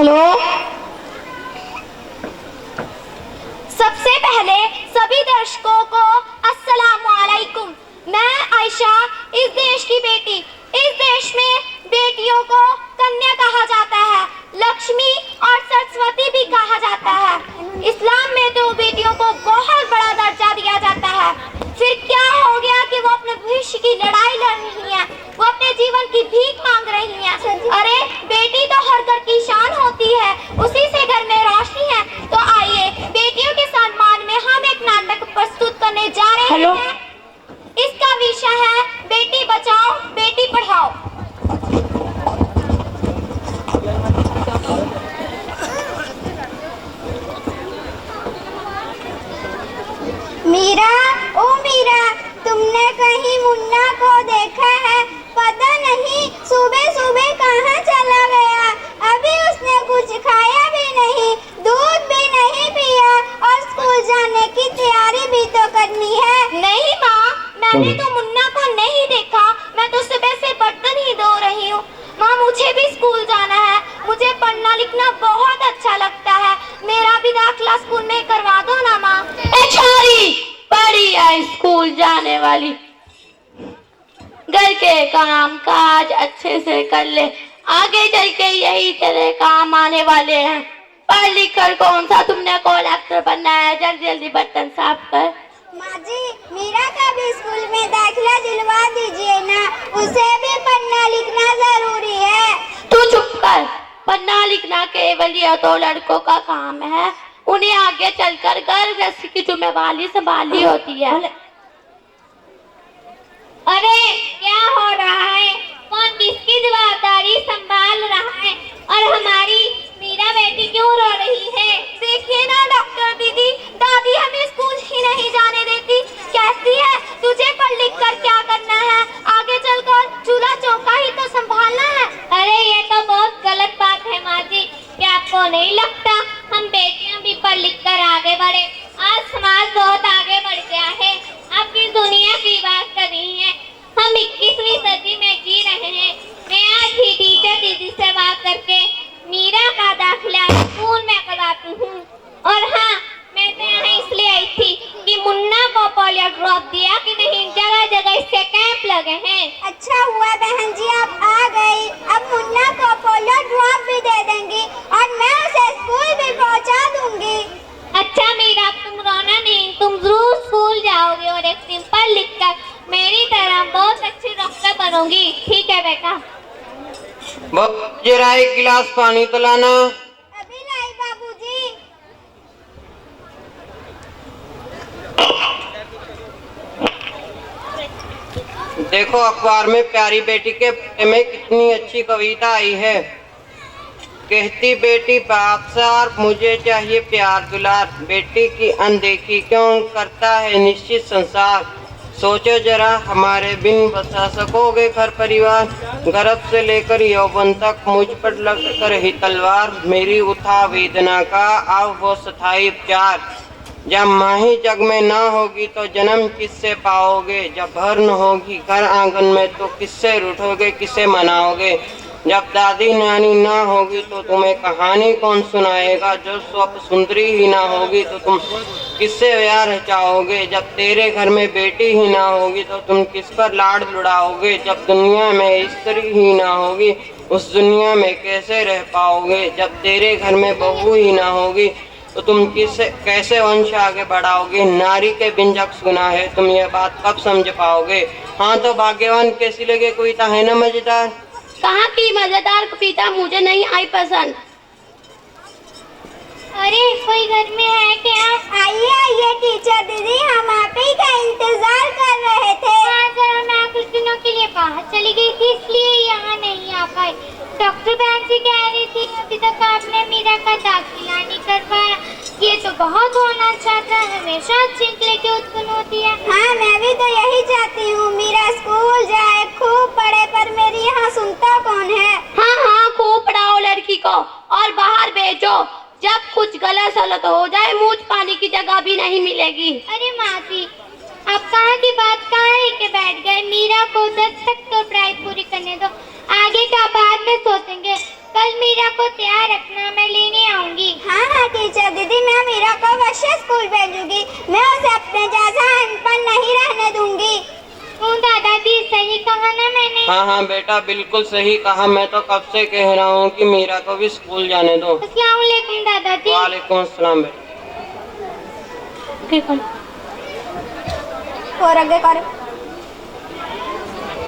Hello. सबसे पहले सभी दर्शकों को अस्सलामुअलैकुम। मैं आयशा, इस देश की बेटी। इस देश में बेटियों को कन्या कहा जाता है, लक्ष्मी और सरस्वती भी कहा जाता है। इस्लाम में तो बेटियों को बहुत बड़ा दर्जा दिया जाता है। फिर क्या हो गया कि वो अपने भविष्य की लड़ाई लड़ रही हैं, वो अपने जीवन की भीख मांग रही हैं। अरे बेटी तो हर घर की शान होती है, उसी से घर में रोशनी है। तो आइए बेटियों के सम्मान में हम एक नाटक प्रस्तुत करने जा रहे हैं। इसका विषय है बेटी बचाओ बेटी पढ़ाओ। मीरा, ओ मीरा, तुमने कहीं मुन्ना को देखा है? पता नहीं सुबह सुबह कहाँ चला गया। अभी उसने कुछ खाया भी नहीं, दूध भी नहीं पिया और स्कूल जाने की तैयारी भी तो करनी है। नहीं माँ, मैंने तो मुन्ना को नहीं देखा। मैं तो सुबह से बर्तन ही धो रही हूँ। माँ, मुझे भी स्कूल जाना है। मुझे पढ़ना लिखना बहुत अच्छा लगता है। मेरा भी दाखिला स्कूल में करवा दो ना माँ। छोरी बड़ी है स्कूल जाने वाली, घर के काम काज अच्छे से कर ले, आगे चल के यही तेरे काम आने वाले हैं। पढ़ लिख कर कौन सा तुमने कलेक्टर बनना है? जल्दी जल्दी बर्तन साफ कर। माँ जी, मीरा का भी स्कूल में दाखिला दिलवा दीजिए ना, उसे भी पढ़ना लिखना जरूरी है। तू चुप कर। पढ़ना लिखना केवल यह तो लड़कों का काम है, उन्हें आगे चलकर घर गृहस्थी की जिम्मेवारी संभालनी होती है। अरे क्या हो रहा है? कौन किसकी जवाबदारी संभाल रहा है? और हमारी मीरा बेटी क्यों रो रही है? देखिए ना डॉक्टर दीदी, दादी हमें स्कूल ही नहीं जाने देती। कहती है तुझे पढ़ लिख कर क्या करना है, आगे चलकर चूल्हा चौका ही तो संभालना है। अरे ये तो बहुत गलत बात है माँ जी। क्या आपको नहीं लगता हम बेटियां भी पढ़ लिख कर आगे बढ़े? आज समाज बहुत आगे बढ़ गया है। आप किस दुनिया की बात कर रही हैं? हम 21वीं सदी में जी रहे हैं। मैं आज ही टीचर दीदी से बात करके मीरा का दाखिला स्कूल में करवाती हूँ। और हाँ, मैं तो यहाँ इसलिए आई थी कि मुन्ना को पोलियो ड्रॉप दिया कि नहीं, जगह जगह इसके कैंप लगे हैं। अच्छा हुआ बहन जी आप आ गई। अब मुन्ना को पोलियो ड्रॉप भी दे देंगी और मैं उसे स्कूल भी पहुँचा दूंगी। अच्छा मीरा, तुम रोना नहीं, तुम जरूर स्कूल जाओगे और एक दिन पढ़ लिख कर मेरी तरह बहुत अच्छी डॉक्टर बनोगी। ठीक है बेटा। जरा एक गिलास पानी तो लाना। अभी लाई बाबूजी। देखो अखबार में प्यारी बेटी के बारे में कितनी अच्छी कविता आई है। कहती बेटी बादशाह मुझे चाहिए प्यार दुलार, बेटी की अनदेखी क्यों करता है निश्चित संसार। सोचो जरा हमारे बिन बसा सकोगे घर परिवार, गर्भ से लेकर यौवन तक मुझ पर लग कर ही तलवार। मेरी उठा वेदना का अब वो स्थायी उपचार, जब माँ ही जग में ना होगी तो जन्म किससे पाओगे। जब भर न होगी घर आंगन में तो किससे रूठोगे किससे मनाओगे। जब दादी नानी ना होगी तो तुम्हें कहानी कौन सुनाएगा। जो स्वप्न सुंदरी ही ना होगी तो तुम किससे प्यार रचाओगे। जब तेरे घर में बेटी ही ना होगी तो तुम किस पर लाड लुढ़ाओगे। जब दुनिया में स्त्री ही ना होगी उस दुनिया में कैसे रह पाओगे। जब तेरे घर में बहू ही ना होगी तो तुम कैसे वंश आगे बढ़ाओगे। नारी के बिन जग सुना है, तुम यह बात कब समझ पाओगे। हाँ तो भाग्यवान कैसी लगे कविता है ना मजेदार? कहाँ की मजेदार कविता, मुझे नहीं आई पसंद। अरे कोई घर में है क्या? आइए आइए टीचर दीदी, हम आप ही का इंतजार कर रहे थे। हाँ जरा, मैं कुछ दिनों के लिए बाहर चली गई थी इसलिए यहाँ नहीं आ पाई। डॉक्टर बहन जी कह रही थी अभी तक आपने मीरा का दाखिला नहीं करवाया। ये तो बहुत होना चाहता है, हमेशा चिंत लेके उत्पन्न होती है। हाँ मैं भी तो यही चाहती हूँ, मीरा स्कूल जाए खूब पढ़े, पर मेरी यहाँ सुनता कौन है। हाँ हाँ, खूब पढ़ाओ लड़की को और बाहर भेजो। जब कुछ गलत सलत हो जाए मुँह पानी की जगह भी नहीं मिलेगी। अरे माँ जी, आप कहाँ की बात कहाँ लेके बैठ गए? मीरा को 10 तक तो पढ़ाई पूरी करने दो, आगे का बाद में सोचेंगे। कल मीरा को तैयार रखना, मैं लेने आऊंगी। हाँ हाँ टीचर दीदी, मैं मीरा को अवश्य स्कूल भेजूंगी। मैं उसे अपने जैसा अनपढ़ नहीं रहने दूंगी। दादाजी सही कहा ना मैंने? हाँ हाँ बेटा, बिल्कुल सही कहा। मैं तो कब से कह रहा हूँ कि मीरा को भी स्कूल जाने दो। अस्सलाम वालेकुम दादाजी। वालेकुम अस्सलाम बेटा। और आगे कर।